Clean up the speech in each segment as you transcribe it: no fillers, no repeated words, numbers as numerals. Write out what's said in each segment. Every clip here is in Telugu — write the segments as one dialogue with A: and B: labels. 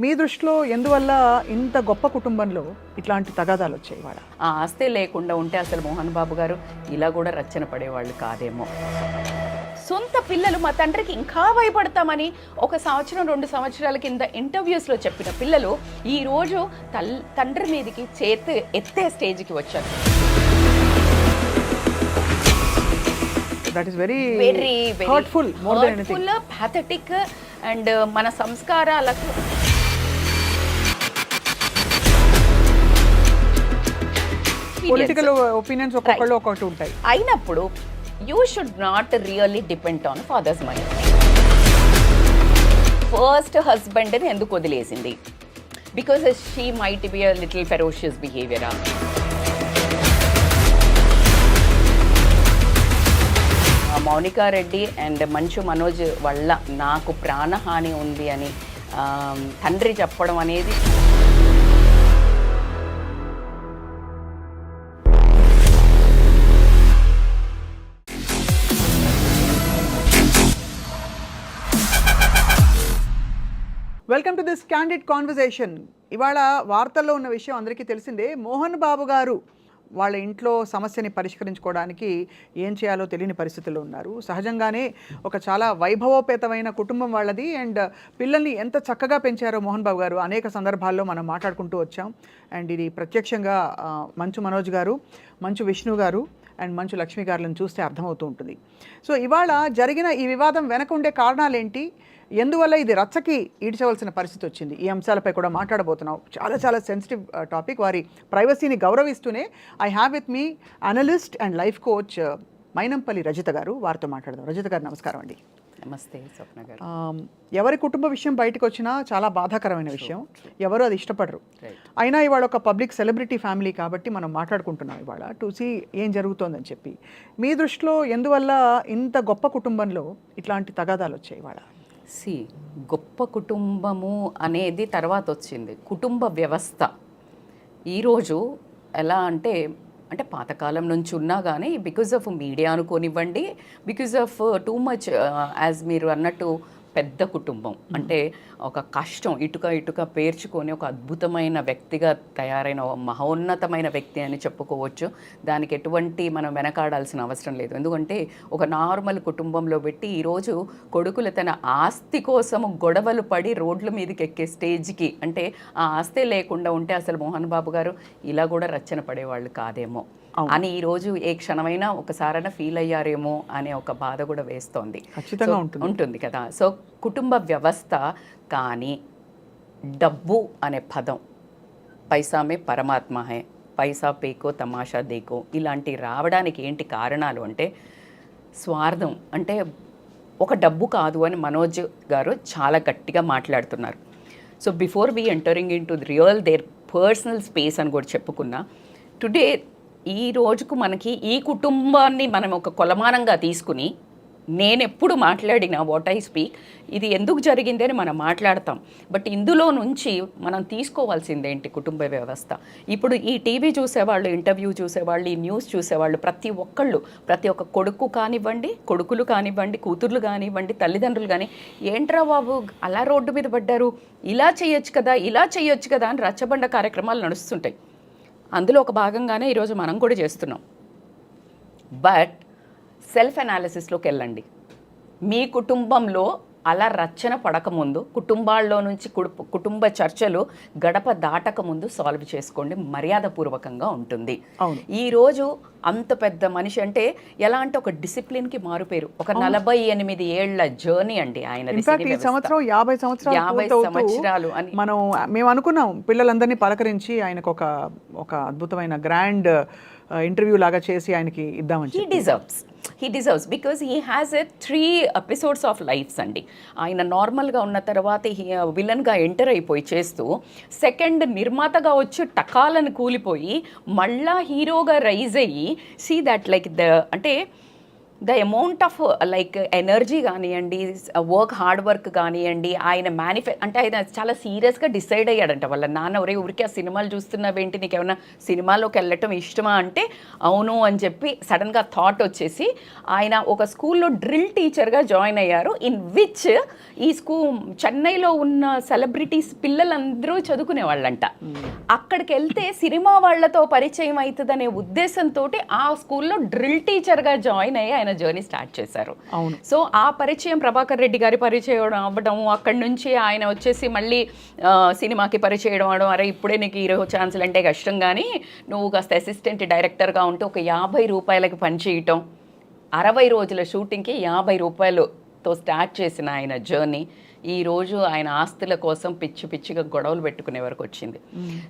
A: మీ దృష్టిలో ఎందువల్ల ఇంత గొప్ప కుటుంబంలో ఇట్లాంటి తగాదాలు వచ్చాయి? వాళ్ళ
B: ఆ ఆస్తే లేకుండా ఉంటే అసలు మోహన్ బాబు గారు ఇలా కూడా రచ్చన పడేవాళ్ళు కాదేమో. సొంత పిల్లలు మా తండ్రికి ఇంకా భయపడతామని 1 సంవత్సరం 2 సంవత్సరాల కింద ఇంటర్వ్యూస్లో చెప్పిన పిల్లలు ఈరోజు తండ్రి మీదకి చేతి ఎత్తే స్టేజ్కి వచ్చారు.
A: That is very
B: very
A: hurtful, more than anything,
B: pathetic. And మన సంస్కారాలకు
A: పొలిటికల్ ఒపీనియన్స్ ఒక్కొక్కళ్ళు ఒక్కొక్కటి ఉంటాయి.
B: అయినప్పుడు you should not really depend on father's money. First హస్బెండ్ని ఎందుకు వదిలేసింది? Because she might be a little ferocious బిహేవియరా. మౌనికా రెడ్డి అండ్ మంచు మనోజ్ వల్ల నాకు ప్రాణహాని ఉంది అని తండ్రి చెప్పడం అనేది
A: welcome to this candid conversation. ఇవాళ వార్తల్లో ఉన్న విషయం అందరికీ తెలిసిందే. మోహన్ బాబు గారు వాళ్ళ ఇంట్లో సమస్యని పరిష్కరించుకోవడానికి ఏం చేయాలో తెలియని పరిస్థితుల్లో ఉన్నారు. సహజంగానే ఒక చాలా వైభవోపేతమైన కుటుంబం వాళ్ళది. అండ్ పిల్లల్ని ఎంత చక్కగా పెంచారో మోహన్ బాబు గారు అనేక సందర్భాల్లో మనం మాట్లాడుకుంటూ వచ్చాం. అండ్ ఇది ప్రత్యక్షంగా మంచు మనోజ్ గారు, మంచు విష్ణు గారు అండ్ మంచు లక్ష్మి గారులను చూస్తే అర్థమవుతూ ఉంటుంది. సో ఇవాళ జరిగిన ఈ వివాదం వెనక ఉండే కారణాలేంటి, ఎందువల్ల ఇది రచ్చకి ఈడ్చవలసిన పరిస్థితి వచ్చింది, ఈ అంశాలపై కూడా మాట్లాడబోతున్నాం. చాలా చాలా సెన్సిటివ్ టాపిక్. వారి ప్రైవసీని గౌరవిస్తూనే I have with me analyst and life coach Mynampally Rajitha garu. వారితో మాట్లాడదాం. రజిత గారు నమస్కారం అండి.
B: నమస్తే స్వప్న గారు.
A: ఎవరి కుటుంబ విషయం బయటకు వచ్చినా చాలా బాధాకరమైన విషయం, ఎవరు అది ఇష్టపడరు. అయినా ఇవాళ ఒక పబ్లిక్ సెలబ్రిటీ ఫ్యామిలీ కాబట్టి మనం మాట్లాడుకుంటున్నాం ఇవాళ టు సీ ఏం జరుగుతోందని చెప్పి. మీ దృష్టిలో ఎందువల్ల ఇంత గొప్ప కుటుంబంలో ఇట్లాంటి తగాదాలు వచ్చాయి ఇవాళ?
B: గొప్ప కుటుంబము అనేది తర్వాత వచ్చింది. కుటుంబ వ్యవస్థ ఈరోజు ఎలా అంటే పాతకాలం నుంచి ఉన్నా కానీ బికాజ్ ఆఫ్ మీడియా అనుకోనివ్వండి, because of too much as మీరు అన్నట్టు పెద్ద కుటుంబం అంటే ఒక కష్టం ఇటుక పేర్చుకొని ఒక అద్భుతమైన వ్యక్తిగా తయారైన మహోన్నతమైన వ్యక్తి అని చెప్పుకోవచ్చు. దానికి ఎటువంటి మనం వెనకాడాల్సిన అవసరం లేదు. ఎందుకంటే ఒక నార్మల్ కుటుంబంలో పెట్టి ఈరోజు కొడుకులు తన ఆస్తి కోసం గొడవలు పడి రోడ్ల మీదకి ఎక్కే స్టేజ్కి, అంటే ఆ ఆస్తే లేకుండా ఉంటే అసలు మోహన్ బాబు గారు ఇలా కూడా రచ్చన పడేవాళ్ళు కాదేమో అని ఈరోజు ఏ క్షణమైనా ఒకసారైనా ఫీల్ అయ్యారేమో అనే ఒక బాధ కూడా వేస్తోంది. ఉంటుంది కదా. సో కుటుంబ వ్యవస్థ, కానీ డబ్బు అనే పదం, పైసామే పరమాత్మ హై, పైసా పేకో తమాషా దేకో, ఇలాంటి రావడానికి ఏంటి కారణాలు అంటే స్వార్థం. అంటే ఒక డబ్బు కాదు అని మనోజ్ గారు చాలా గట్టిగా మాట్లాడుతున్నారు. So before we entering into real their personal space అని కూడా చెప్పుకున్నా, టుడే ఈ రోజుకు మనకి ఈ కుటుంబాన్ని మనం ఒక కొలమానంగా తీసుకుని నేను ఎప్పుడు మాట్లాడినా వాట్ ఐ స్పీక్ ఇది ఎందుకు జరిగింది అని మనం మాట్లాడతాం. బట్ ఇందులో నుంచి మనం తీసుకోవాల్సిందేంటి కుటుంబ వ్యవస్థ. ఇప్పుడు ఈ టీవీ చూసేవాళ్ళు, ఇంటర్వ్యూ చూసేవాళ్ళు, ఈ న్యూస్ చూసేవాళ్ళు ప్రతి ఒక్క కొడుకు కానివ్వండి, కొడుకులు కానివ్వండి, కూతుర్లు కానివ్వండి, తల్లిదండ్రులు కానీ ఏంట్రా బాబు అలా రోడ్డు మీద పడ్డారు, ఇలా చేయొచ్చు కదా అని రచ్చబండ కార్యక్రమాలు నడుస్తుంటాయి. అందులో ఒక భాగంగానే ఈరోజు మనం కూడా చేస్తున్నాం. బట్ సెల్ఫ్ అనాలిసిస్లోకి వెళ్ళండి. మీ కుటుంబంలో అలా రచ్చన పడకముందు, కుటుంబాల్లో నుంచి కుటుంబ చర్చలు గడప దాటకముందు సాల్వ్ చేసుకోండి, మర్యాదపూర్వకంగా ఉంటుంది. ఈరోజు అంత పెద్ద మనిషి అంటే ఎలా అంటే ఒక డిసిప్లిన్కి మారుపేరు. ఒక 48 ఏళ్ల జర్నీ అండి ఆయన.
A: 50 సంవత్సరాలు అని మేము అనుకున్నాం. పిల్లలందరినీ పలకరించి ఆయనకు ఒక అద్భుతమైన గ్రాండ్ ఇంటర్వ్యూ లాగా చేసి ఆయనకి ఇద్దామని.
B: He deserves because he has 3 episodes of lives అండి. ఆయన నార్మల్గా ఉన్న తర్వాత విలన్గా ఎంటర్ అయిపోయి చేస్తూ సెకండ్ నిర్మాతగా వచ్చి టకాలను కూలిపోయి మళ్ళా హీరోగా రైజ్ అయ్యి సీ దట్ లైక్ అంటే the amount of like energy కానివ్వండి, హార్డ్ వర్క్ కానివ్వండి, ఆయన అంటే ఆయన చాలా సీరియస్గా డిసైడ్ అయ్యాడంట. వాళ్ళ నాన్న ఒరే ఊరికి ఆ సినిమాలు చూస్తున్నావేంటి, నీకు ఏమైనా సినిమాలోకి వెళ్ళటం ఇష్టమా అంటే అవును అని చెప్పి సడన్గా థాట్ వచ్చేసి ఆయన ఒక స్కూల్లో డ్రిల్ టీచర్గా జాయిన్ అయ్యారు. ఇన్ విచ్ ఈ చెన్నైలో ఉన్న సెలబ్రిటీస్ పిల్లలందరూ చదువుకునే వాళ్ళంట. అక్కడికి వెళ్తే సినిమా వాళ్ళతో పరిచయం అవుతుందనే ఉద్దేశంతో ఆ స్కూల్లో డ్రిల్ టీచర్గా జాయిన్ అయ్యి ఆయన జర్నీ స్టార్ట్ చేశారు.
A: అవును.
B: సో ఆ పరిచయం ప్రభాకర్ రెడ్డి గారి పరిచయం అవ్వడం, అక్కడి నుంచి ఆయన వచ్చేసి మళ్ళీ సినిమాకి పరిచయం అవడం, అరే ఇప్పుడే నీకు హీరో ఛాన్సులు అంటే కష్టం కానీ నువ్వు కాస్త అసిస్టెంట్ డైరెక్టర్గా ఉంటే ఒక 50 రూపాయలకి పనిచేయటం, 60 రోజుల షూటింగ్కి 50 రూపాయలతో స్టార్ట్ చేసిన ఆయన జర్నీ ఈరోజు ఆయన ఆస్తుల కోసం పిచ్చిగా గొడవలు పెట్టుకునే వరకు వచ్చింది.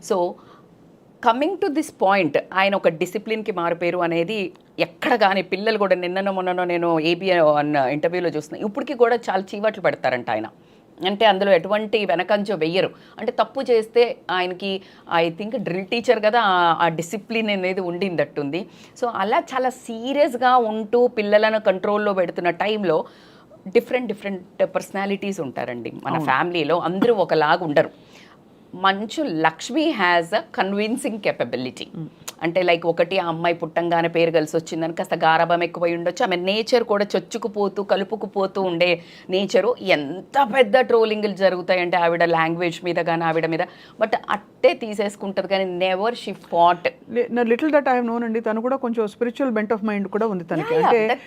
B: So coming to this point, ఆయన ఒక డిసిప్లిన్కి మారిపోయారు అనేది ఎక్కడ కానీ పిల్లలు కూడా మొన్ననో నేను ఏబిఎన్ అన్న ఇంటర్వ్యూలో చూస్తున్నాను, ఇప్పటికీ కూడా చాలా చీవట్లు పెడతారంట ఆయన. అంటే అందులో ఎటువంటి వెనకంజో వెయ్యరు. అంటే తప్పు చేస్తే ఆయనకి ఐ థింక్ డ్రిల్ టీచర్ కదా ఆ డిసిప్లిన్ అనేది ఉండిందట్టుంది. సో అలా చాలా సీరియస్గా ఉంటూ పిల్లలను కంట్రోల్లో పెడుతున్న టైంలో డిఫరెంట్ పర్సనాలిటీస్ ఉంటారండి మన ఫ్యామిలీలో. అందరూ ఒకలాగా ఉండరు. Manchu Lakshmi has a convincing capability. అంటే లైక్ ఒకటి ఆ అమ్మాయి పుట్టంగానే పేరు కలిసి వచ్చిందని కాస్త గారాభం ఎక్కువై ఉండొచ్చు. ఆమె నేచర్ కూడా చొచ్చుకుపోతూ కలుపుకుపోతూ ఉండే నేచరు. ఎంత పెద్ద ట్రోలింగ్లు జరుగుతాయంటే ఆవిడ లాంగ్వేజ్ మీద కానీ ఆవిడ మీద, బట్ అట్టే తీసేసుకుంటుంది కానీ never she fought.
A: Little that I have known అండి. తను కూడా కొంచెం స్పిరిచువల్ బెంట్ ఆఫ్ మైండ్ కూడా ఉంది తనకి. అంటే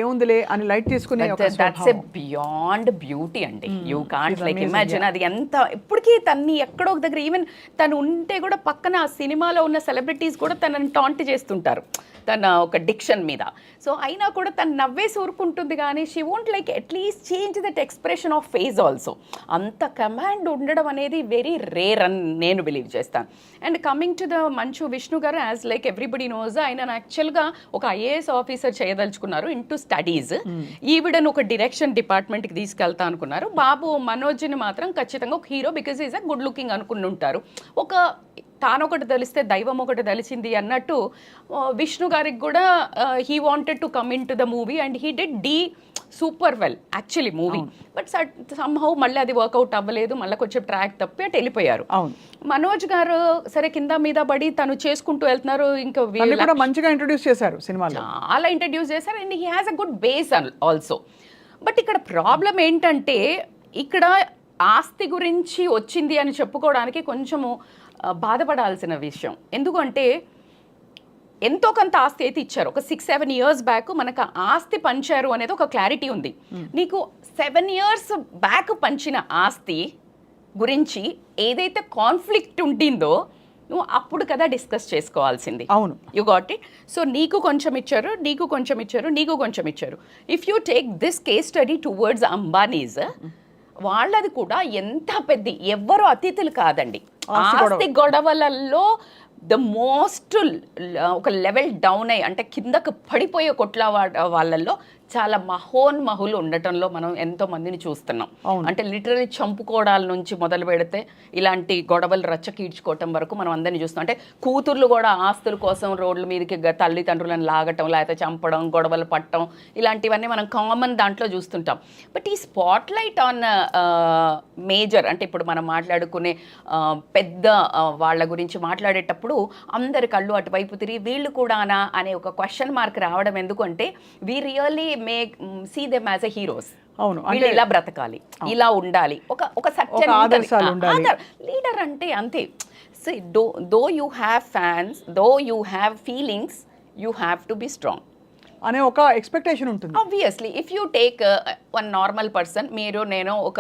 A: ఏముందిలే అని లైట్ తీసుకునే
B: దట్స్ ఎ బియాండ్ బ్యూటీ అండి. You can't like imagine. అది ఎంత ఇప్పటికీ తన్ని ఎక్కడో ఒక దగ్గర ఈవెన్ తను ఉంటే కూడా పక్కన ఆ సినిమాలో ఉన్న సెలబ్రిటీస్ కూడా తనని టాంట్ చేస్తుంటారు తన ఒక డిక్షన్ మీద. సో అయినా కూడా తను నవ్వేసి ఊరుకుంటుంది కానీ she won't like at least change that expression of face also. అంత కమాండ్ ఉండడం అనేది వెరీ రేర్ అని నేను బిలీవ్ చేస్తాను. And coming to the Manchu Vishnu గారు, యాజ్ లైక్ ఎవ్రీబడి నోస్, ఆయన యాక్చువల్గా ఒక ఐఏఎస్ ఆఫీసర్ చేయదలుచుకున్నారు ఇంటూ స్టడీస్. ఈవిడను ఒక డైరెక్షన్ డిపార్ట్మెంట్కి తీసుకెళ్తా అనుకున్నారు. బాబు మనోజ్ని మాత్రం ఖచ్చితంగా ఒక hero because is a good looking అనుకుని ఉంటారు. ఒక తానొకటి తెలిస్తే దైవం ఒకటి తెలిసింది అన్నట్టు విష్ణు గారికి కూడా he wanted to come in to the movie and he did super well actually movie. But somehow మళ్ళీ అది వర్కౌట్ అవ్వలేదు, మళ్ళీ కొంచెం ట్రాక్ తప్పి అటు వెళ్ళిపోయారు. మనోజ్ గారు సరే కింద మీద పడి తను చేసుకుంటూ వెళ్తున్నారు. ఇంకా
A: మంచిగా ఇంట్రొడ్యూస్ చేశారు సినిమాలో,
B: చాలా ఇంట్రడ్యూస్ చేశారు and he has a good base also. But ఇక్కడ ప్రాబ్లం ఏంటంటే ఇక్కడ ఆస్తి గురించి వచ్చింది అని చెప్పుకోవడానికి కొంచెము బాధపడాల్సిన విషయం. ఎందుకంటే ఎంతో కొంత ఆస్తి అయితే ఇచ్చారు. ఒక 6-7 years బ్యాక్ మనకు ఆస్తి పంచారు అనేది ఒక క్లారిటీ ఉంది. నీకు 7 years బ్యాక్ పంచిన ఆస్తి గురించి ఏదైతే కాన్ఫ్లిక్ట్ ఉండిందో నువ్వు అప్పుడు కదా డిస్కస్ చేసుకోవాల్సింది.
A: అవును,
B: యు గాట్ ఇట్. సో నీకు కొంచెం ఇచ్చారు, నీకు కొంచెం ఇచ్చారు, నీకు కొంచెం ఇచ్చారు. If you take this case study towards Ambanis, వాళ్ళది కూడా ఎంత పెద్ద, ఎవ్వరు అతిథులు కాదండి. ఆస్తి గొడవలలో ద మోస్ట్ ఒక లెవెల్ డౌన్ అయ్యి అంటే కిందకు పడిపోయే కొట్ల వాళ్ళల్లో చాలా మహోన్మహులు ఉండటంలో మనం ఎంతో మందిని చూస్తున్నాం. అంటే లిటరలీ చంపుకోవడాల నుంచి మొదలు పెడితే ఇలాంటి గొడవలు రచ్చకీడ్చుకోవటం వరకు మనం అందరినీ చూస్తాం. అంటే కూతుర్లు కూడా ఆస్తుల కోసం రోడ్ల మీదకి తల్లిదండ్రులను లాగటం, లేకపోతే చంపడం, గొడవలు పట్టడం, ఇలాంటివన్నీ మనం కామన్ దాంట్లో చూస్తుంటాం. బట్ ఈ స్పాట్ లైట్ ఆన్ మేజర్ అంటే ఇప్పుడు మనం మాట్లాడుకునే పెద్ద వాళ్ళ గురించి మాట్లాడేటప్పుడు అందరి కళ్ళు అటువైపు తిరిగి వీళ్ళు కూడానా అనే ఒక క్వశ్చన్ మార్క్ రావడం ఎందుకంటే we really make see them as a heroes.
A: అవును,
B: వీళ్ళు ఇలా బ్రతకాలి, ఇలా ఉండాలి, ఒక సత్యం లీడర్ అంటే అంతే. Though you have fans, though you have feelings, you have to be strong
A: అనే ఒక ఎక్స్పెక్టేషన్ ఉంటుంది.
B: Obviously if you take one normal person, మీరు నేను ఒక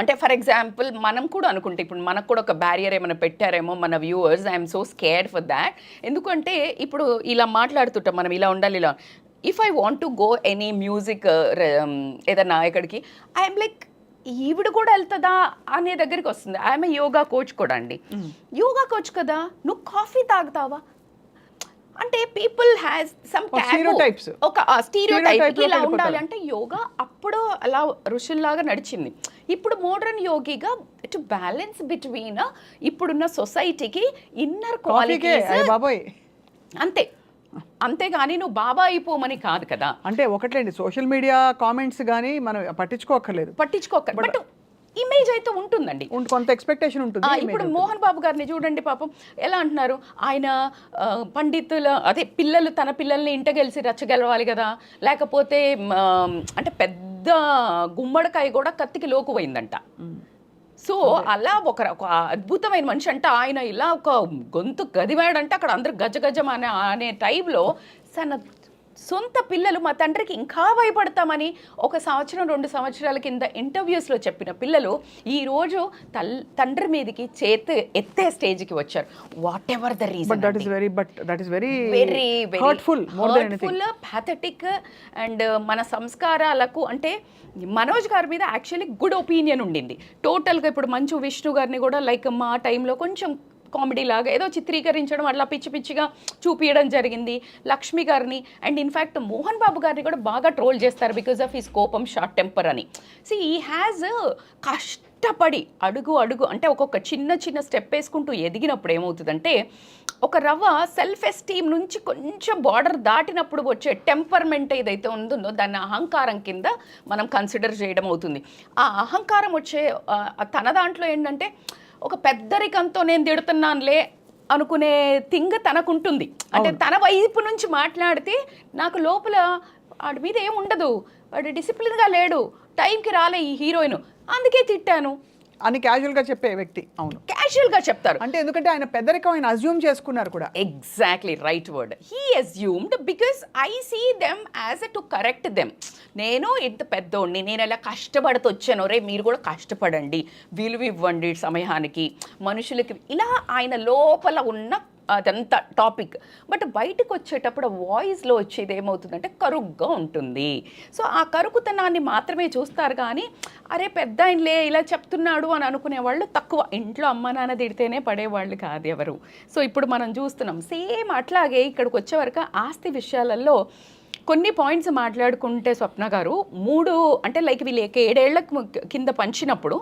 B: అంటే ఫర్ ఎగ్జాంపుల్ మనం కూడా అనుకుంటే ఇప్పుడు మనకు కూడా ఒక బ్యారియర్ ఏమైనా పెట్టారేమో మన viewers, I'm so scared for that. ఎందుకంటే ఇప్పుడు ఇలా మాట్లాడుతుంటాం మనం, ఇలా ఉండాలి, ఇలా. If I want to go any music ఏదన్నా ఎక్కడికి, ఐఎమ్ లైక్ ఈవిడ కూడా వెళ్తుందా అనే దగ్గరికి వస్తుంది. ఐఎమ్ యోగా కోచ్ కూడా అండి. యోగా కోచ్ కదా, నువ్వు కాఫీ తాగుతావా అంటే పీపుల్ హ్యాస్ సమ్ ఒక స్టీరియోటైప్ ఇలా ఉండాలి. అంటే యోగా అప్పుడు అలా ఋషుల్లాగా నడిచింది. ఇప్పుడు మోడర్న్ యోగిగా టు బ్యాలెన్స్ బిట్వీన్ ఇప్పుడున్న సొసైటీకి ఇన్నర్ క్వాలిటీస్ అంతే. అంతేగాని నువ్వు బాబా అయిపోమని కాదు కదా.
A: అంటే ఒకట్లేండి, సోషల్ మీడియా కామెంట్స్ కానీ మనం పట్టించుకోక్కర్లేదు,
B: బట్ ఇమేజ్ అయితే ఉంటుందండి,
A: కొంత ఎక్స్పెక్టేషన్ ఉంటుంది.
B: ఇప్పుడు మోహన్ బాబు గారిని చూడండి పాపం ఎలా అంటున్నారు, ఆయన పండితుల అదే పిల్లలు తన పిల్లల్ని ఇంటగెలిసి రచ్చగలవాలి కదా, లేకపోతే అంటే పెద్ద గుమ్మడికాయ కూడా కత్తికి లోకుపోయిందంట. సో అలా ఒక అద్భుతమైన మనిషి అంటే ఆయన ఇలా ఒక గొంతు గదివాడంటే అక్కడ అందరూ గజగజం అనే టైంలో తన సొంత పిల్లలు మా తండ్రికి ఇంకా భయపడతామని 1 సంవత్సరం 2 సంవత్సరాల కింద ఇంటర్వ్యూస్లో చెప్పిన పిల్లలు ఈరోజు తండ్రి మీదకి చేతి ఎత్తే స్టేజ్కి వచ్చారు. What ever the reason, very hurtful, pathetic. And మన సంస్కారాలకు అంటే మనోజ్ గారి మీద యాక్చువల్లీ గుడ్ ఒపీనియన్ ఉండింది టోటల్గా. ఇప్పుడు మంచు విష్ణు గారిని కూడా లైక్ మా టైంలో కొంచెం కామెడీ లాగా ఏదో చిత్రీకరించడం అట్లా పిచ్చి పిచ్చిగా చూపించడం జరిగింది. లక్ష్మి గారిని అండ్ ఇన్ఫ్యాక్ట్ మోహన్ బాబు గారిని కూడా బాగా ట్రోల్ చేస్తారు బికాస్ ఆఫ్ హిస్ కోపం, షార్ట్ టెంపర్ అని. సి ఈ హ్యాజ్ కష్టపడి అడుగు అంటే ఒక్కొక్క చిన్న స్టెప్ వేసుకుంటూ ఎదిగినప్పుడు ఏమవుతుందంటే ఒక రవ్వ సెల్ఫ్ ఎస్టీమ్ నుంచి కొంచెం బార్డర్ దాటినప్పుడు వచ్చే టెంపర్మెంట్ ఏదైతే ఉందో దాన్ని అహంకారం కింద మనం కన్సిడర్ చేయడం అవుతుంది. ఆ అహంకారం వచ్చే తన దాంట్లో ఏంటంటే ఒక పెద్దరికంతో నేను తిడుతున్నానులే అనుకునే థింగ్ తనకుంటుంది. అంటే తన వైపు నుంచి మాట్లాడితే నాకు లోపల వాడి మీద ఏముండదు, వాడు డిసిప్లిన్గా లేడు, టైంకి రాలే ఈ హీరోయిన్, అందుకే తిట్టాను
A: అని క్యాజువల్గా చెప్పే వ్యక్తి. అవును,
B: క్యాజువల్గా చెప్తారు.
A: అంటే ఎందుకంటే ఆయన పెద్దరికం ఆయన అజ్యూమ్ చేసుకున్నారు కూడా.
B: Exactly right word, he assumed because I see them as a to correct them. నేను ఇంత పెద్దోడిని, నేను ఎలా కష్టపడుతూ వచ్చాను, రే మీరు కూడా కష్టపడండి, విలువ ఇవ్వండి సమయానికి మనుషులకి, ఇలా ఆయన లోపల ఉన్న అదంతా టాపిక్. బట్ బయటకు వచ్చేటప్పుడు వాయిస్లో వచ్చేది ఏమవుతుందంటే కరుగ్గా ఉంటుంది. సో ఆ కరుకుతనాన్ని మాత్రమే చూస్తారు కానీ అరే పెద్ద ఆయనలే ఇలా చెప్తున్నాడు అని అనుకునేవాళ్ళు తక్కువ. ఇంట్లో అమ్మ నాన్న తిడితేనే పడేవాళ్ళు కాదు ఎవరు. సో ఇప్పుడు మనం చూస్తున్నాం సేమ్ అట్లాగే ఇక్కడికి వచ్చేవరకు ఆస్తి విషయాలలో కొన్ని పాయింట్స్ మాట్లాడుకుంటే స్వప్న గారు 3 అంటే లైక్ వీళ్ళు 7 ఏళ్ల కింద పంచినప్పుడు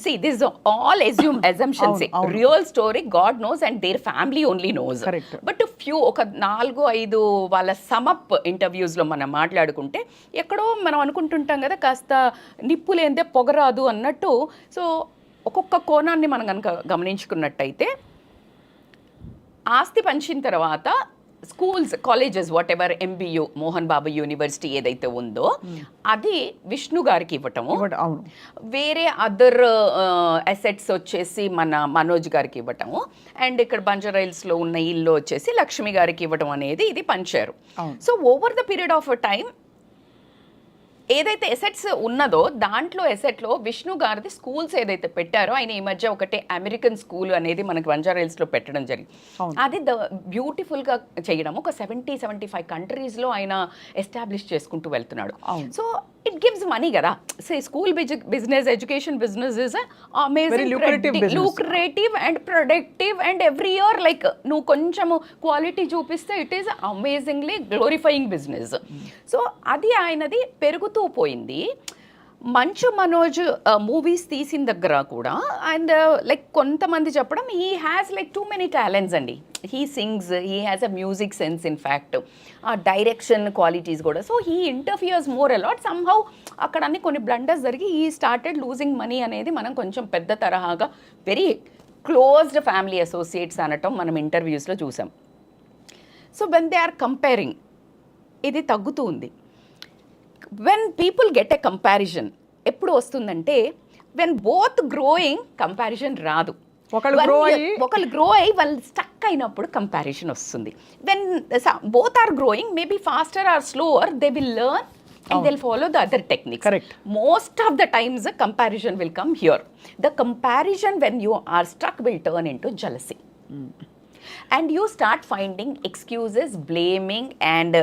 B: see this is all assumptions, real story God knows and their family only knows. But few ఒక 4-5 వాళ్ళ సమప్ ఇంటర్వ్యూస్లో మనం మాట్లాడుకుంటే ఎక్కడో మనం అనుకుంటుంటాం కదా కాస్త నిప్పు లేనిదే పొగరాదు అన్నట్టు. సో ఒక్కొక్క కోణాన్ని మనం కనుక గమనించుకున్నట్టయితే ఆస్తి పంచిన తర్వాత schools, colleges, what ever MBU Mohan Babu university ఏదైతే ఉందో అది విష్ణు గారికి ఇవ్వటము, వేరే అదర్ అసెట్స్ వచ్చేసి మన మనోజ్ గారికి ఇవ్వటము, అండ్ ఇక్కడ బంజారాహిల్స్లో ఉన్న ఇల్లు వచ్చేసి లక్ష్మి గారికి ఇవ్వటం అనేది ఇది పంచారు. So over the period of time ఏదైతే ఎసెట్స్ ఉన్నదో దాంట్లో ఎసెట్లో విష్ణు గారిది స్కూల్స్ ఏదైతే పెట్టారో ఆయన ఈ మధ్య ఒకటి అమెరికన్ స్కూల్ అనేది మనకి బంజారాహిల్స్లో పెట్టడం జరిగింది. అది బ్యూటిఫుల్గా చేయడం ఒక 70-75 కంట్రీస్లో ఆయన ఎస్టాబ్లిష్ చేసుకుంటూ వెళ్తున్నాడు. సో ఇట్ గివ్స్ మనీ కదా. Say school business, education business is amazing, lucrative and productive and every year like నువ్వు కొంచెము క్వాలిటీ చూపిస్తే it is amazingly glorifying business. So అది ఆయనది పెరుగుతూ పోయింది. మంచు మనోజ్ మూవీస్ తీసిన దగ్గర కూడా అండ్ లైక్ కొంతమంది చెప్పడం he has like too many talents అండి. He sings, he has a music sense, in fact ఆ డైరెక్షన్ క్వాలిటీస్ కూడా. So he interferes more a lot. Somehow అక్కడ అన్ని కొన్ని బ్లండర్స్ జరిగి హీ స్టార్టెడ్ లూజింగ్ మనీ అనేది మనం కొంచెం పెద్ద తరహాగా వెరీ క్లోజ్డ్ ఫ్యామిలీ అసోసియేట్స్ అనటం మనం ఇంటర్వ్యూస్లో చూసాం. So when they are comparing ఇది తగ్గుతూ ఉంది. When people get a comparison ఎప్పుడు వస్తుందంటే వెన్ బోత్ గ్రోయింగ్ కంపారిజన్ రాదు. ఒకళ్ళు గ్రో అయ్యి వాళ్ళు స్టక్ అయినప్పుడు కంపారిజన్ వస్తుంది. When both are growing maybe faster or slower they will learn and they'll follow the other techniques.
A: Correct.
B: Most of the times the comparison will come here. The comparison when you are stuck will turn into jealousy. And you start finding excuses, blaming and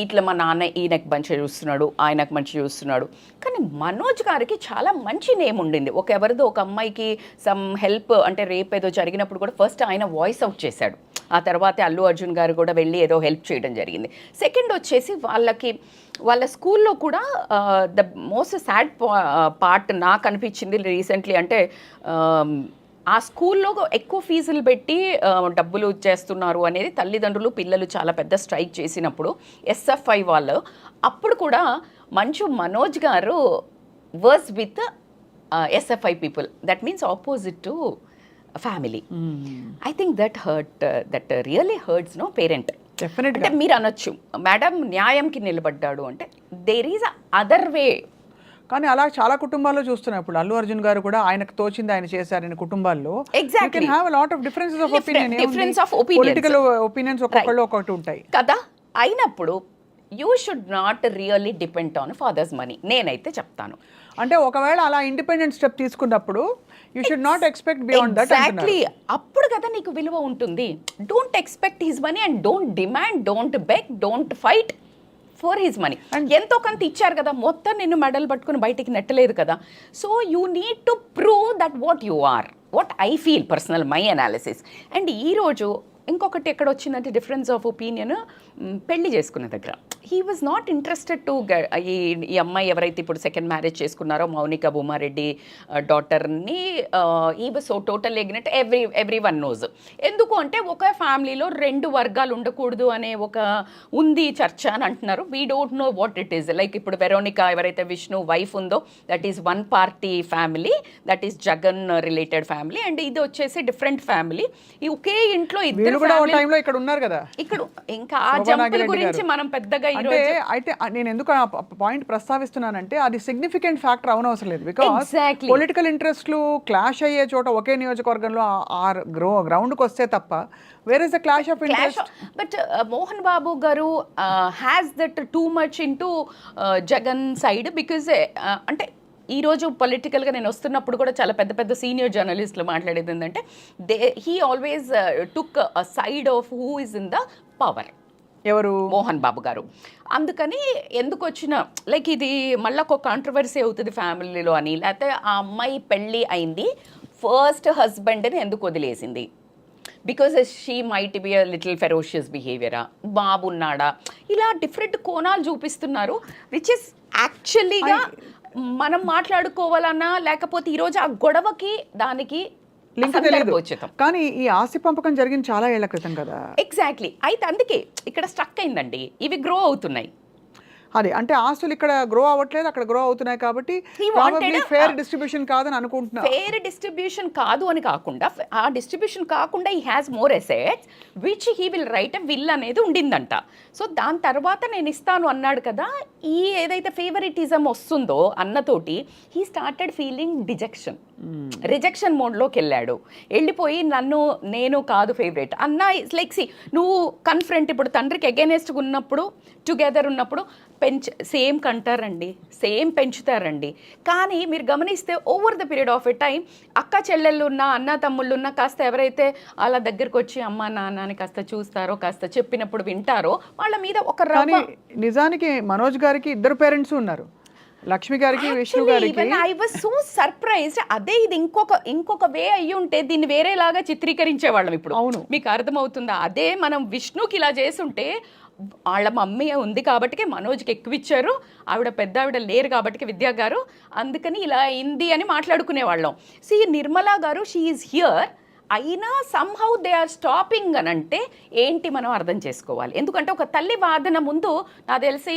B: ఇట్లా మా నాన్న ఈయనకు మంచి చూస్తున్నాడు, ఆయనకు మంచి చూస్తున్నాడు. కానీ మనోజ్ గారికి చాలా మంచి నేమ్ ఉండింది. ఎవరిదో ఒక అమ్మాయికి సమ్ హెల్ప్ అంటే రేపు ఏదో జరిగినప్పుడు కూడా ఫస్ట్ ఆయన వాయిస్ అవుట్ చేశాడు. ఆ తర్వాత అల్లు అర్జున్ గారు కూడా వెళ్ళి ఏదో హెల్ప్ చేయడం జరిగింది. సెకండ్ వచ్చేసి వాళ్ళ స్కూల్లో కూడా ద మోస్ట్ సాడ్ పార్ట్ నాకు అనిపించింది రీసెంట్లీ అంటే ఆ స్కూల్లో ఎక్కువ ఫీజులు పెట్టి డబ్బులు చేస్తున్నారు అనేది తల్లిదండ్రులు పిల్లలు చాలా పెద్ద స్ట్రైక్ చేసినప్పుడు ఎస్ఎఫ్ఐ వాళ్ళు అప్పుడు కూడా మంచు మనోజ్ గారు was with SFI people, that means opposite to family. I think that really hurts no parent.
A: డెఫినెట్గా
B: అంటే మీరు అనొచ్చు మేడం న్యాయంకి నిలబడ్డాడు అంటే దేర్ ఈజ్ అదర్ వే.
A: కానీ అలా చాలా కుటుంబాల్లో చూస్తున్నాం. ఇప్పుడు అల్లు అర్జున్ గారు కూడా ఆయనకు తోచింది ఆయన చేశారని కుటుంబాల్లో
B: Exactly. Difference of opinions.
A: Political opinions ఒక్కొక్కళ్ళు ఒక్కొక్కటి ఉంటాయి
B: కదా. అయినప్పుడు you should not really depend on father's money నేనైతే చెప్తాను.
A: అంటే ఒకవేళ అలా ఇండిపెండెంట్ స్టెప్ తీసుకున్నప్పుడు you should not expect beyond that.
B: Exactly, అప్పుడు కదా నీకు విలువ ఉంటుంది. Don't expect his money and don't demand, don't beg, don't fight for his money. ఎంతో కొంత ఇచ్చారు కదా, మొత్తం నిన్ను మెడల్ పట్టుకుని బయటికి నెట్టలేదు కదా. So you need to prove that what you are, what I feel personal, my analysis. And ఈరోజు ఇంకొకటి ఎక్కడ వచ్చిందంటే డిఫరెన్స్ ఆఫ్ ఒపీనియన్ పెళ్లి చేసుకునే దగ్గర. He was not interested to ఈ అమ్మాయి ఎవరైతే ఇప్పుడు సెకండ్ మ్యారేజ్ చేసుకున్నారో మౌనిక భూమారెడ్డి డాటర్ని, ఈ వాజ్ సో టోటల్ ఎగ్నెట్. Everyone knows. ఎందుకు అంటే ఒక ఫ్యామిలీలో రెండు వర్గాలు ఉండకూడదు అనే ఒక ఉంది చర్చ అని అంటున్నారు. We don't know what it is. Like ఇప్పుడు వెరోనికా ఎవరైతే విష్ణు వైఫ్ ఉందో that is one party family, that is Jagan related family. And ఇది వచ్చేసి డిఫరెంట్ ఫ్యామిలీ. ఈ ఒకే ఇంట్లో ఇద్దరు
A: ఇక్కడ ఉన్నారు కదా.
B: ఇక్కడ ఇంకా ఆ జంపుల గురించి మనం పెద్దగా
A: అంటే అయితే నేను ఎందుకు పాయింట్ ప్రస్తావిస్తున్నానంటే అది సిగ్నిఫికెంట్ ఫ్యాక్టర్ అవనవసరం లేదు. బికాస్ పొలిటికల్ ఇంట్రెస్ట్లు క్లాష్ అయ్యే చోట ఒకే నియోజకవర్గంలో గ్రౌండ్కి వస్తే తప్ప where is the clash of interest.
B: But Mohan Babu garu has that too much into Jagan side. Because అంటే ఈరోజు పొలిటికల్గా నేను వస్తున్నప్పుడు కూడా చాలా పెద్ద పెద్ద సీనియర్ జర్నలిస్టులు మాట్లాడేది ఏంటంటే he always took a side of who is in the power.
A: ఎవరు?
B: మోహన్ బాబు గారు. అందుకని ఎందుకు వచ్చిన లైక్ ఇది మళ్ళీ ఒక కాంట్రవర్సీ అవుతుంది ఫ్యామిలీలో అని, లేకపోతే ఆ అమ్మాయి పెళ్ళి అయింది ఫస్ట్ హస్బెండ్ని ఎందుకు వదిలేసింది, because she might be a little ferocious బిహేవియరా, బాబు ఉన్నాడా, ఇలా డిఫరెంట్ కోణాలు చూపిస్తున్నారు. విచ్ ఇస్ యాక్చువల్లీగా మనం మాట్లాడుకోవాలన్నా లేకపోతే ఈరోజు ఆ గొడవకి దానికి
A: లింక్ తెలియదు. కానీ ఈ ఆస్తి పంపకం జరిగింది చాలా ఏళ్ల క్రితం కదా.
B: ఎగ్జాక్ట్లీ. అయితే అందుకే ఇక్కడ స్ట్రక్ అయిందండి. ఇవి గ్రో అవుతున్నాయి.
A: అదే అంటే ఆస్తులు ఇక్కడ గ్రో అవ్వట్లేదు, అక్కడ గ్రో అవుతున్నాయి కాబట్టి ఫేర్ డిస్ట్రిబ్యూషన్ కాదని అనుకుంటున్నా.
B: ఫేర్ డిస్ట్రిబ్యూషన్ కాదు అని కాకుండా ఆ డిస్ట్రిబ్యూషన్ కాకుండా he has more assets which he will write a will అనేది ఉండిందంట. సో దాని తర్వాత నేను ఇస్తాను అన్నాడు కదా. ఈ ఏదైతే ఫేవరిటిజం వస్తుందో అన్నతోటి హీ స్టార్టెడ్ ఫీలింగ్ రిజెక్షన్ మోడ్లోకి వెళ్ళాడు. వెళ్ళిపోయి నేను కాదు ఫేవరెట్ అన్న. లైక్ సి నువ్వు కన్ఫ్రంట్ ఇప్పుడు తండ్రికి అగైనెస్ట్గా ఉన్నప్పుడు టుగెదర్ ఉన్నప్పుడు సేమ్ కంటారండి, సేమ్ పెంచుతారండి. కానీ మీరు గమనిస్తే over the period of a time అక్క చెల్లెళ్ళు ఉన్న అన్న తమ్ముళ్ళు ఉన్న కాస్త ఎవరైతే వాళ్ళ దగ్గరకు వచ్చి అమ్మ నాన్నని కాస్త చూస్తారో, కాస్త చెప్పినప్పుడు వింటారో వాళ్ళ మీద ఒక
A: నిజానికి మనోజ్ గారికి ఇద్దరు పేరెంట్స్ ఉన్నారు, లక్ష్మి గారికి విష్ణు గారికి.
B: I was so surprised. అదే ఇది ఇంకొక వే అయ్యి ఉంటే దీన్ని వేరేలాగా చిత్రీకరించేవాళ్ళం. ఇప్పుడు అవును మీకు అర్థమవుతుందా? అదే మనం విష్ణుకి ఇలా చేసుంటే వాళ్ళ మమ్మీ ఉంది కాబట్టి మనోజ్కి ఎక్కువ ఇచ్చారు, ఆవిడ పెద్ద ఆవిడ లేరు కాబట్టి విద్యా గారు, అందుకని ఇలా అయింది అని మాట్లాడుకునేవాళ్ళం. సి నిర్మలా గారు షీ ఈజ్ హియర్, అయినా సమ్హౌ దే ఆర్ స్టాపింగ్ అని అంటే ఏంటి మనం అర్థం చేసుకోవాలి. ఎందుకంటే ఒక తల్లి వాదన ముందు నాకు తెలిసి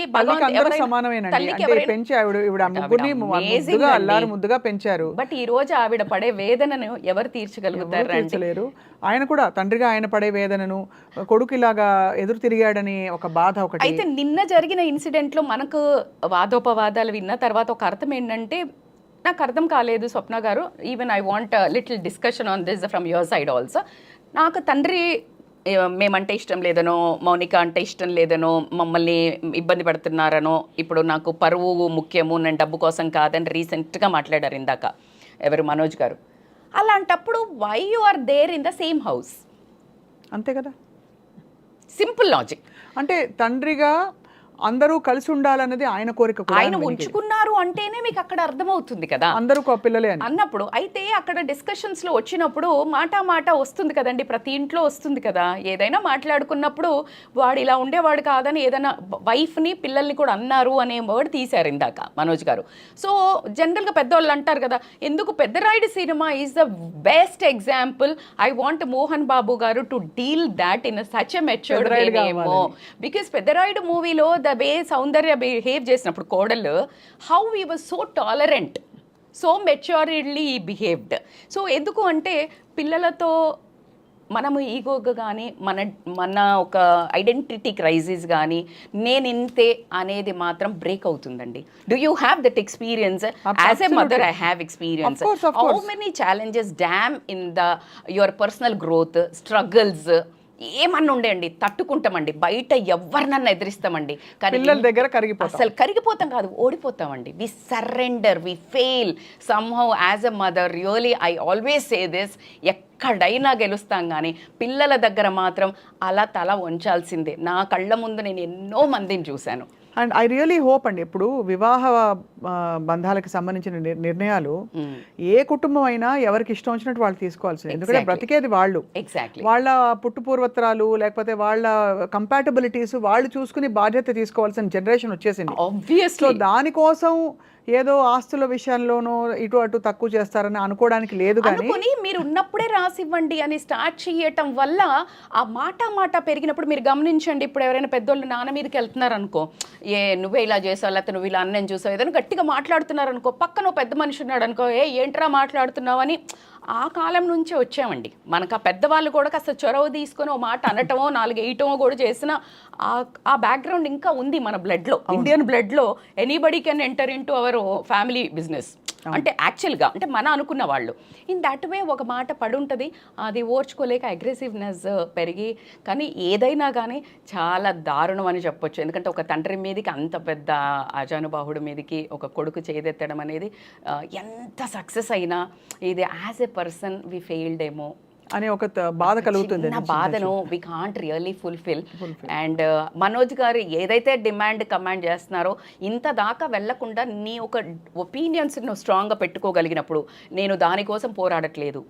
A: ముద్దుగా పెంచారు.
B: బట్ ఈ రోజు ఆవిడ పడే వేదనను ఎవరు తీర్చగలుగుతారు?
A: ఆయన కూడా తండ్రిగా ఆయన పడే వేదనను, కొడుకు ఇలాగా ఎదురు తిరిగాడని ఒక బాధ ఒకటి.
B: అయితే నిన్న జరిగిన ఇన్సిడెంట్ లో మనకు వాదోపవాదాలు విన్న తర్వాత ఒక అర్థం ఏంటంటే నాకు అర్థం కాలేదు స్వప్న గారు. Even I want little discussion on this from your side also. నాకు తండ్రి మేమంటే ఇష్టం లేదనో, మౌనిక అంటే ఇష్టం లేదనో, మమ్మల్ని ఇబ్బంది పెడుతున్నారనో, ఇప్పుడు నాకు పరువు ముఖ్యము, నేను డబ్బు కోసం కాదని రీసెంట్గా మాట్లాడారు ఇందాక ఎవరు మనోజ్ గారు. అలాంటప్పుడు why you are there in the same house?
A: అంతే కదా,
B: సింపుల్ లాజిక్.
A: అంటే తండ్రిగా అందరూ కలిసి ఉండాలన్నది ఆయన కోరిక కూడా
B: ఆయన ఉంచుకున్నారు అంటేనే మీకు అక్కడ అర్థమవుతుంది కదా
A: అందరూ పిల్లలే అని
B: అన్నప్పుడు. అయితే అక్కడ డిస్కషన్స్ లో వచ్చినప్పుడు మాట వస్తుంది కదండి, ప్రతి ఇంట్లో వస్తుంది కదా. ఏదైనా మాట్లాడుకున్నప్పుడు వాడు ఇలా ఉండేవాడు కాదని ఏదైనా వైఫ్ ని పిల్లల్ని కూడా అన్నారు అనే వర్డ్ తీశారు ఇందాక మనోజ్ గారు. సో జనరల్ గా పెద్దవాళ్ళు అంటారు కదా, ఎందుకు Peddarayudu cinema is the best example. I want Mohan Babu garu to deal that in such a matured way ఏమో. బికాస్ పెద్దరాయుడు మూవీలో ద వే సౌందర్య బిహేవ్ చేసినప్పుడు కోడలు, how he was so tolerant, so maturedly behaved. So ఎందుకు అంటే పిల్లలతో మనము ఈగోగా కానీ మన ఒక ఐడెంటిటీ క్రైసిస్ కానీ నేను ఇంతే అనేది మాత్రం బ్రేక్ అవుతుందండి. Do you have that experience? As a mother I have experience. How many challenges dam in your personal growth, struggles ఏమన్నా ఉండేయండి, తట్టుకుంటామండి. బయట ఎవరినన్నా ఎదిరిస్తామండి, కానీ
A: పిల్లల దగ్గర
B: అసలు కరిగిపోతాం కాదు, ఓడిపోతామండి. We surrender, we fail somehow as a mother. Really I always say this, ఎక్కడైనా గెలుస్తాం కానీ పిల్లల దగ్గర మాత్రం అలా తల వంచాల్సిందే. నా కళ్ళ ముందు నేను ఎన్నో మందిని చూశాను.
A: అండ్ ఐ రియలీ హోప్ అండి, ఇప్పుడు వివాహ బంధాలకు సంబంధించిన నిర్ణయాలు ఏ కుటుంబం అయినా ఎవరికి ఇష్టం వచ్చినట్టు వాళ్ళు తీసుకోవాల్సింది. ఎందుకంటే బ్రతికేది వాళ్ళు, వాళ్ళ పుట్టుపూర్వత్రాలు లేకపోతే వాళ్ళ కంపాటబిలిటీస్ వాళ్ళు చూసుకుని బాధ్యత తీసుకోవాల్సిన జనరేషన్ వచ్చేసింది. సో దానికోసం ఏదో ఆస్తుల విషయంలోనూ ఇటు అటు తక్కువ చేస్తారని అనుకోవడానికి లేదు. కానీ
B: మీరు ఉన్నప్పుడే రాసివ్వండి అని స్టార్ట్ చేయటం వల్ల ఆ మాట పెరిగినప్పుడు మీరు గమనించండి. ఇప్పుడు ఎవరైనా పెద్దోళ్ళు నాన్న మీదకి వెళ్తున్నారు అనుకో, నువ్వే ఇలా చేసావు, లేకపోతే నువ్వు ఇలా అన్నం చూసావు, ఏదైనా గట్టిగా మాట్లాడుతున్నారు అనుకో, పక్కన పెద్ద మనిషి ఉన్నాడు అనుకో, ఏంట్రా మాట్లాడుతున్నావు అని. ఆ కాలం నుంచే వచ్చామండి. మనకు ఆ పెద్దవాళ్ళు కూడా కాస్త చొరవ తీసుకొని ఓ మాట అనటమో 4 వేయటమో కూడా చేసిన ఆ బ్యాక్గ్రౌండ్ ఇంకా ఉంది మన బ్లడ్లో, ఇండియన్ బ్లడ్లో. Anybody can enter in to our family business. అంటే యాక్చువల్గా అంటే మన అనుకున్న వాళ్ళు ఇన్ దట్ వే ఒక మాట పడి ఉంటుంది, అది ఓర్చుకోలేక అగ్రెసివ్నెస్ పెరిగి. కానీ ఏదైనా కానీ చాలా దారుణం అని చెప్పొచ్చు. ఎందుకంటే ఒక తండ్రి మీదకి అంత పెద్ద అజానుబాహుడి మీదకి ఒక కొడుకు చేదెత్తడం అనేది ఎంత సక్సెస్ అయినా ఇది as a person we failed ఏమో
A: అనే ఒక బాధ కలుగుతుంది.
B: బాధను we can't really fulfil. And Manoj గారు ఏదైతే డిమాండ్ కమాండ్ చేస్తున్నారో ఇంత దాకా వెళ్లకుండా నీ ఒక ఒపీనియన్స్ నువ్వు స్ట్రాంగ్గా పెట్టుకోగలిగినప్పుడు, నేను దానికోసం పోరాడట్లేదు,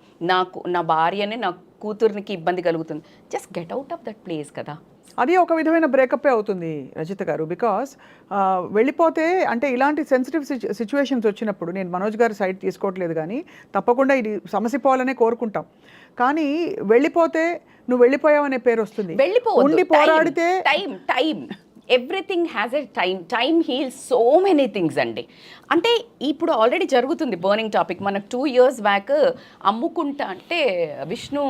B: నా భార్యని నా కూతుర్నికి ఇబ్బంది కలుగుతుంది, just get out of that place కదా.
A: అది ఒక విధమైన బ్రేకప్ అవుతుంది రజిత గారు. బికాస్ వెళ్ళిపోతే అంటే ఇలాంటి సెన్సిటివ్ సిచ్యువేషన్స్ వచ్చినప్పుడు నేను మనోజ్ గారి సైడ్ తీసుకోవట్లేదు, కానీ తప్పకుండా ఇది సమస్య పోవాలనే కోరుకుంటాం. కానీ వెళ్ళిపోతే నువ్వు వెళ్ళిపోయావనే పేరు వస్తుంది. ఉండి పోరాడితే
B: time everything has a time heels so many things అండి. అంటే ఇప్పుడు ఆల్రెడీ జరుగుతుంది బర్నింగ్ టాపిక్. మనకు 2 years బ్యాక్ అమ్ముకుంటా అంటే విష్ణు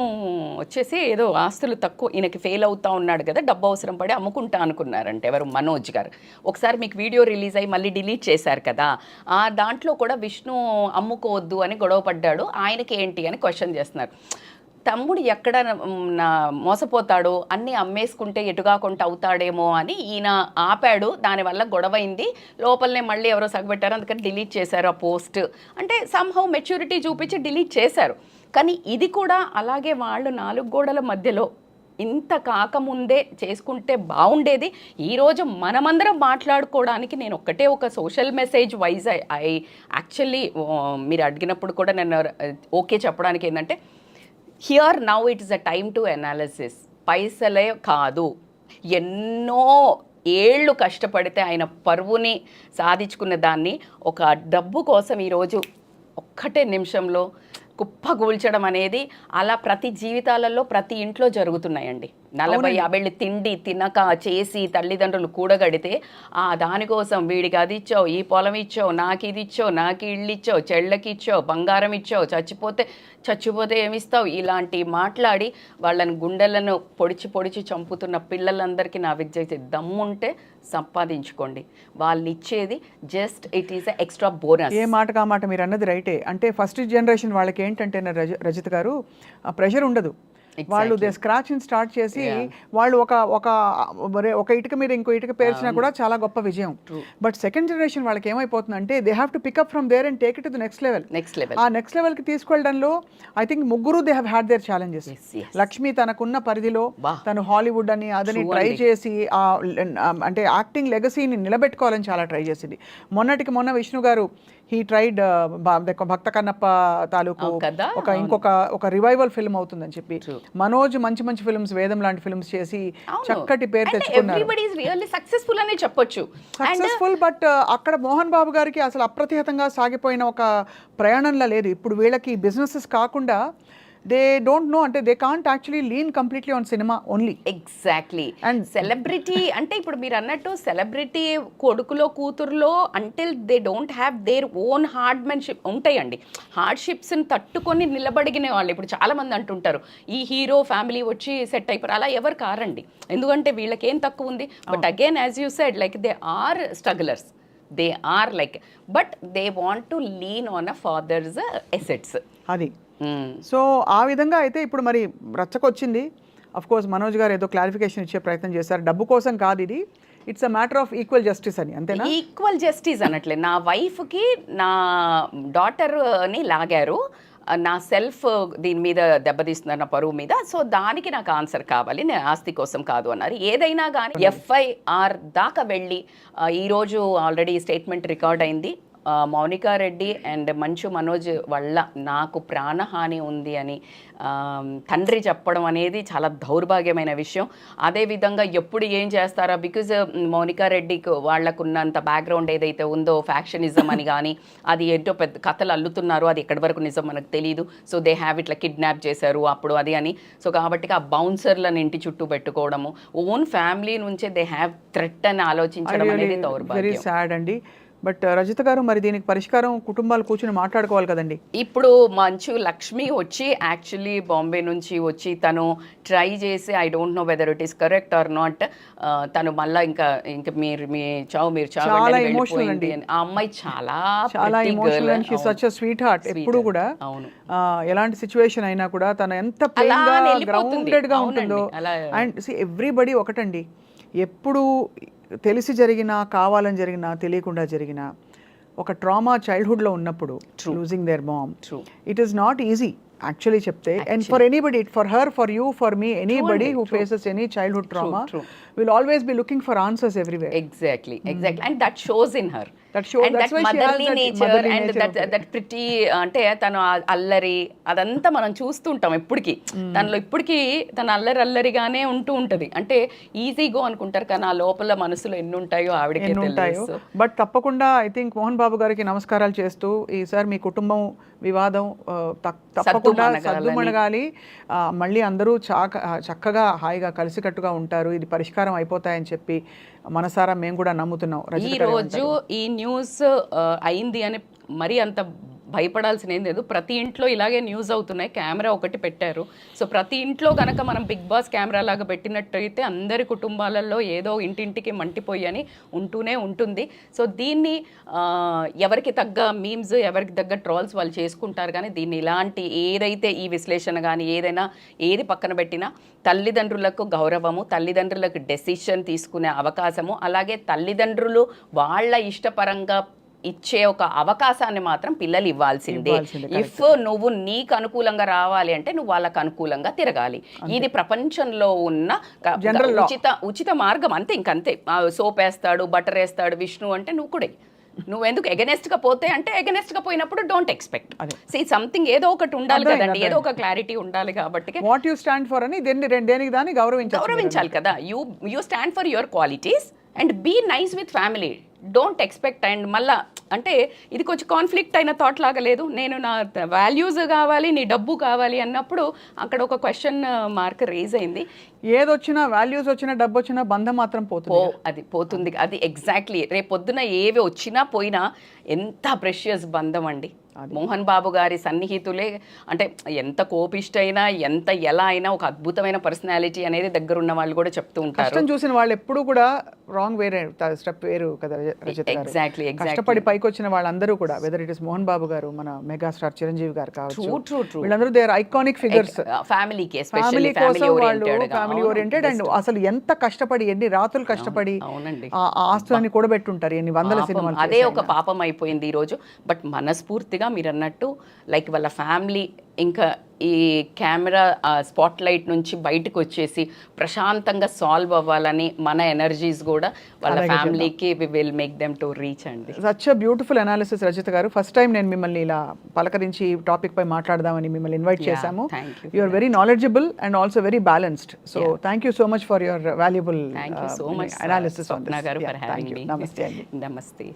B: వచ్చేసి ఏదో ఆస్తులు తక్కువ, ఈయనకి ఫెయిల్ అవుతా ఉన్నాడు కదా, డబ్బు అవసరం పడి అమ్ముకుంటా అనుకున్నారంటే ఎవరు, మనోజ్ గారు. ఒకసారి మీకు వీడియో రిలీజ్ అయ్యి మళ్ళీ డిలీట్ చేశారు కదా, దాంట్లో కూడా విష్ణు అమ్ముకోవద్దు అని గొడవ పడ్డాడు. ఆయనకి ఏంటి అని క్వశ్చన్ చేస్తున్నారు. తమ్ముడు ఎక్కడ మోసపోతాడో, అన్నీ అమ్మేసుకుంటే ఎటుగా కొంట అవుతాడేమో అని ఈయన ఆపాడు. దానివల్ల గొడవైంది, లోపలనే మళ్ళీ ఎవరో సగబెట్టారు, అందుకని డిలీట్ చేశారు ఆ పోస్ట్. అంటే సమ్హౌ మెచ్యూరిటీ చూపించి డిలీట్ చేశారు. కానీ ఇది కూడా అలాగే వాళ్ళు 4 గోడల మధ్యలో ఇంత కాకముందే చేసుకుంటే బాగుండేది. ఈరోజు మనమందరం మాట్లాడుకోవడానికి నేను ఒక social message wise I actually మీరు అడిగినప్పుడు కూడా నేను ఓకే చెప్పడానికి ఏంటంటే, here now it is a time to analysis. పైసలే కాదు, ఎన్నో ఏళ్ళు కష్టపడితే ఆయన పరువుని సాధించుకున్న దాన్ని ఒక డబ్బు కోసం ఈరోజు ఒక్కటే నిమిషంలో కుప్పగూల్చడం అనేది అలా ప్రతి జీవితాలలో ప్రతి ఇంట్లో జరుగుతున్నాయండి. 40-50 తిండి తినక చేసి తల్లిదండ్రులు కూడగడితే దానికోసం వీడికి అది ఇచ్చావు, ఈ పొలం ఇచ్చావు, నాకు ఇది ఇచ్చావు, నాకు ఇళ్ళు ఇచ్చావు, చెళ్ళకి ఇచ్చావు, బంగారం ఇచ్చావు, చచ్చిపోతే ఏమిస్తావు, ఇలాంటి మాట్లాడి వాళ్ళని గుండెలను పొడిచి చంపుతున్న పిల్లలందరికీ నా విజ్ఞప్తి, దమ్ముంటే సంపాదించుకోండి. వాళ్ళు ఇచ్చేది just it is extra bonus.
A: ఏ మాట కామాట మీరు అన్నది రైటే. అంటే ఫస్ట్ జనరేషన్ వాళ్ళకి ఏంటంటే రజిత గారు, ఆ ప్రెషర్ ఉండదు. వాళ్ళు దే స్క్రాచ్ స్టార్ట్ చేసి వాళ్ళు ఒక ఇటుక మీద ఇంకో ఇటుక పేర్చినా కూడా చాలా గొప్ప విజయం. బట్ సెకండ్ జనరేషన్ వాళ్ళకి ఏమైపోతుందంటే they have to pick up from there and take it to the next level. ఆ నెక్స్ట్ లెవెల్ కి తీసుకెళ్ళడంలో ఐ థింక్ ముగ్గురు they have had their challenges. Lakshmi తనకున్న పరిధిలో తను హాలీవుడ్ అని అదని ట్రై చేసి అంటే యాక్టింగ్ లెగసీని నిలబెట్టుకోవాలని చాలా ట్రై చేసింది. మొన్న విష్ణు గారు హీ ట్రైడ్ భక్త కన్నప్ప తాలూకు ఇంకొక రివైవల్ ఫిల్మ్ అవుతుందని చెప్పి, మనోజ్ మంచి మంచి ఫిల్మ్స్, వేదం లాంటి ఫిల్మ్స్ చేసి చక్కటి పేరు తెచ్చుకున్నారు. సక్సెస్ఫుల్. బట్ అక్కడ మోహన్ బాబు గారికి అసలు అప్రతిహతంగా సాగిపోయిన ఒక ప్రయాణంలో లేదు. ఇప్పుడు వీళ్ళకి బిజినెసెస్ కాకుండా దే డోంట్ నో, అంటే they can't actually lean completely on cinema only.
B: Exactly. And celebrity అంటే ఇప్పుడు మీరు అన్నట్టు సెలబ్రిటీ కొడుకులో కూతురులో until they don't have their own హార్డ్మెన్షిప్ ఉంటాయండి. హార్డ్షిప్స్ని తట్టుకొని నిలబడిగిన వాళ్ళు ఇప్పుడు చాలా మంది అంటుంటారు ఈ హీరో ఫ్యామిలీ వచ్చి సెట్ అయిపోయారు. అలా ఎవరు కారండి, ఎందుకంటే వీళ్ళకి ఏం తక్కువ ఉంది. But again as you said like they are strugglers, they are like, but they want to lean on a father's assets.
A: అది సో ఆ విధంగా అయితే ఇప్పుడు మరి రచ్చకొచ్చింది. అఫ్ కోర్స్ మనోజ్ గారు ఏదో క్లారిఫికేషన్ ఇచ్చే ప్రయత్నం చేశారు, డబ్బు కోసం కాదు ఇది, it's a matter of equal justice అని. అంతేనా?
B: ఈక్వల్ జస్టిస్ అనట్లే, నా వైఫ్కి నా డాటర్ని లాగారు, నా సెల్ఫ్ దీని మీద దెబ్బతీస్తున్నారు, నా పరువు మీద, సో దానికి నాకు ఆన్సర్ కావాలి, నేను ఆస్తి కోసం కాదు అన్నారు. ఏదైనా కానీ ఎఫ్ఐఆర్ దాకా వెళ్ళి ఈరోజు ఆల్రెడీ స్టేట్మెంట్ రికార్డ్ అయింది. మౌనికా రెడ్డి అండ్ మంచు మనోజ్ వల్ల నాకు ప్రాణహాని ఉంది అని తండ్రి చెప్పడం అనేది చాలా దౌర్భాగ్యమైన విషయం. అదేవిధంగా ఎప్పుడు ఏం చేస్తారా, బికాజ్ మౌనికా రెడ్డికి వాళ్ళకున్నంత బ్యాక్గ్రౌండ్ ఏదైతే ఉందో ఫ్యాక్షనిజం అని కానీ అది ఏంటో పెద్ద కథలు అల్లుతున్నారు, అది ఎక్కడి వరకు నిజం మనకు తెలియదు. సో దే హ్యావ్ ఇట్లా కిడ్నాప్ చేశారు అప్పుడు అది అని. సో కాబట్టి ఆ బౌన్సర్లను ఇంటి చుట్టూ పెట్టుకోవడము, ఓన్ ఫ్యామిలీ నుంచే దే హ్యావ్ థ్రెట్ అని ఆలోచించడం అనేది దౌర్భాగ్యం.
A: వెరీ సాడ్ అండి. బట్ రజిత గారు, మరి దీనికి పరిష్కారం కుటుంబాలు కూర్చుని మాట్లాడుకోవాలి కదండి.
B: ఇప్పుడు మంచు లక్ష్మి వచ్చి యాక్చువల్లీ బాంబే నుంచి వచ్చి తను ట్రై చేసి, I don't know whether it is correct or not, తను మళ్ళీ ఇంకా మీరు చావు వెళ్ళిపోయింది అని. ఆ అమ్మాయి చాలా
A: emotional and she such a sweet heart. ఎప్పుడు కూడా ఎలాంటి సిచ్యువేషన్ అయినా కూడా తను ఎంత గ్రౌండెడ్ గా ఉంటుందో. అండ్ ఎవ్రీబడి ఒకటండి, ఎప్పుడు తెలిసి జరిగినా, కావాలని జరిగినా, తెలియకుండా జరిగినా, ఒక ట్రామా చైల్డ్హుడ్లో ఉన్నప్పుడు losing their mom, it is not easy actually చెప్తే. And for anybody, for her, for you, for me, anybody who faces any childhood trauma will always be looking for answers everywhere.
B: Exactly. And that shows in her.
A: That shows,
B: and
A: that's
B: that
A: why
B: motherly
A: she has
B: nature,
A: motherly
B: and
A: nature
B: that pretty అంటే తను అల్లరి అదంతా మనం చూస్తుంటాం ఎప్పటికీ. తనలో ఇప్పటికీ తన అల్లరిగానే ఉంటది. అంటే ఈజీగో అనుకుంటారు కానీ ఆ లోపల మనసులో ఎన్ని ఉంటాయో ఆవిడకే తెలుసు.
A: బట్ తప్పకుండా ఐ థింక్ మోహన్ బాబు గారికి నమస్కారాలు చేస్తూ, ఈసారి మీ కుటుంబం వివాదం తప్పకుండా సద్దుమణగాలి, మళ్ళీ అందరూ చక్కగా హాయిగా కలిసికట్టుగా ఉంటారు, ఇది పరిష్కారం అయిపోతాయని చెప్పి మనసారా మేము కూడా నమ్ముతున్నాం.
B: ఈ రోజు ఈ న్యూస్ అయింది అని మరీ అంత భయపడాల్సిన ఏం లేదు. ప్రతి ఇంట్లో ఇలాగే న్యూస్ అవుతున్నాయి, కెమెరా ఒకటి పెట్టారు. సో ప్రతి ఇంట్లో కనుక మనం బిగ్ బాస్ కెమెరా లాగా పెట్టినట్టయితే అందరి కుటుంబాలలో ఏదో ఇంటింటికి మంటిపోయి అని ఉంటూనే ఉంటుంది. సో దీన్ని ఎవరికి తగ్గ మీమ్స్, ఎవరికి తగ్గ ట్రోల్స్ వాళ్ళు చేసుకుంటారు. కానీ దీన్ని ఇలాంటి ఏదైతే ఈ విశ్లేషణ కానీ ఏదైనా ఏది పక్కన పెట్టినా తల్లిదండ్రులకు గౌరవము, తల్లిదండ్రులకు డెసిషన్ తీసుకునే అవకాశము, అలాగే తల్లిదండ్రులు వాళ్ళ ఇష్టపరంగా ఇచ్చే ఒక అవకాశాన్ని మాత్రం పిల్లలు ఇవ్వాల్సిందే. ఇఫ్ నువ్వు నీకు అనుకూలంగా రావాలి అంటే నువ్వు వాళ్ళకు అనుకూలంగా తిరగాలి. ఇది ప్రపంచంలో ఉన్న ఉచిత మార్గం. అంతే, ఇంకంతే. సోప్ వేస్తాడు, బటర్ వేస్తాడు విష్ణు అంటే నువ్వు కూడా నువ్వెందుకు ఎగనెస్ట్గా పోతే అంటే ఎగనెస్ట్గా పోయినప్పుడు డోంట్ ఎక్స్పెక్ట్. సీ సంథింగ్ ఏదో ఒకటి ఉండాలి కదండి, ఏదో ఒక క్లారిటీ ఉండాలి. కాబట్టి
A: వాట్ యు స్టాండ్ ఫర్ అని దేనికి దాన్ని
B: గౌరవించాలి కదా. You stand for your qualities and be nice with family, don't expect. And మళ్ళా అంటే ఇది కొంచెం కాన్ఫ్లిక్ట్ అయిన థాట్ లాగా లేదు, నేను నా వాల్యూస్ కావాలి, నీ డబ్బు కావాలి అన్నప్పుడు అక్కడ ఒక క్వశ్చన్ మార్క్ రేజ్ అయింది.
A: ఏదొచ్చినా, వాల్యూస్ వచ్చినా, డబ్బు వచ్చినా బంధం మాత్రం
B: పోతుంది. అది ఎగ్జాక్ట్లీ. రేపు పొద్దున ఏవి వచ్చినా పోయినా ఎంత ప్రెషియస్ బంధం అండి. మోహన్ బాబు గారి సన్నిహితులే, అంటే ఎంత కోపిష్టైనా ఎంత ఎలా అయినా ఒక అద్భుతమైన పర్సనాలిటీ అనేది దగ్గర ఉన్న వాళ్ళు కూడా చెప్తూ ఉంటారు.
A: కష్టం చూసిన వాళ్ళు ఎప్పుడు కూడా రాంగ్ వేరే స్టెప్ వేరు కదా రజిత గారు.
B: ఎగ్జాక్ట్లీ
A: కష్టపడి పైకి వచ్చిన వాళ్ళందరూ కూడా whether it is Mohan Babu గారు, మన మెగాస్టార్ చిరంజీవి గారు కావచ్చు,
B: ట్రూ
A: వీళ్ళందరూ దే ఆర్ ఐకానిక్ ఫిగర్స్.
B: ఫ్యామిలీకి
A: ఫ్యామిలీ కోసం వాళ్ళు ఫ్యామిలీ
B: ఓరియంటెడ్.
A: ఓరియంటెడ్ అండ్ అసలు ఎంత కష్టపడి ఎన్ని రాత్రులు కష్టపడి
B: అవునండి.
A: ఆ ఆస్తులన్నీ కూడబెట్టుంటారు, ఎన్ని వందల సినిమాలు
B: అదే ఒక పాపం అయిపోయింది ఈరోజు. బట్ మనస్ఫూర్తిగా మీరు అన్నట్టు లైక్ వాళ్ళ ఫ్యామిలీ ఇంకా ఈ కెమెరా స్పాట్ లైట్ నుంచి బయటకు వచ్చేసి ప్రశాంతంగా సాల్వ్ అవ్వాలని మన ఎనర్జీస్ కూడా వాళ్ళ ఫ్యామిలీకి we will make them to reach అండి.
A: Such a beautiful analysis Rajitha garu. First time నేను మిమ్మల్ని ఇలా పలకరించి టాపిక్ పై మాట్లాడదామని మిమ్మల్ని ఇన్వైట్ చేశాము. You are very knowledgeable and also very balanced. So thank you so much for your valuable
B: so much
A: analysis.
B: గారు ఫర్ హ్యావింగ్ మీ.
A: నమస్తే అండి.
B: నమస్తే.